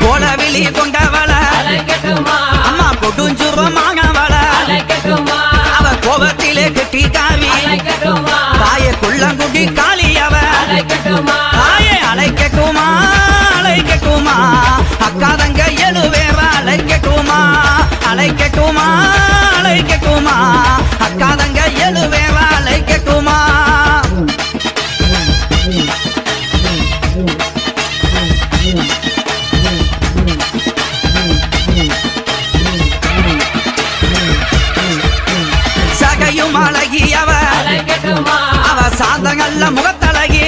கோலவிழி கொண்டவள அம்மா கொடுஞ்சுரமானவள அவ கோபத்திலே கட்டி காவி தாய குள்ளங்குடி காளி அவ தாயே அழைக்கட்டுமா அழைக்கட்டுமா அக்காதங்க எழுவேவ அழைக்கட்டுமா அழைக்கட்டுமா அழைக்கட்டுமா அக்காதங்க எழுவேவ அழைக்கட்டுமா சகையும் அழகி அவ சாந்தங்கள்ல முகத்தழகி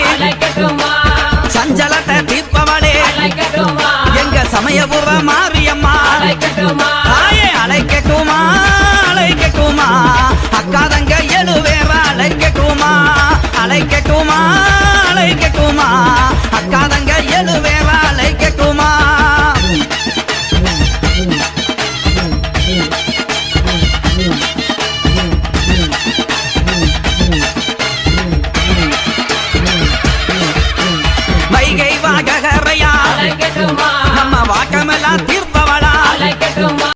சஞ்சலத்தை தீர்ப்பவளே எங்க சமயபுர மாரியம்மா தாயே அழைக்கட்டுமா அழைக்கட்டுமா அக்காதங்க எழுவேவ அழைக்கட்டுமா அழைக்கட்டுமா அழைக்கட்டுமா அக்காதங்க எழுவேவ அழைக்கட்டுமா வைகை வாகரையா நம்ம வாக்கமெல்லாம்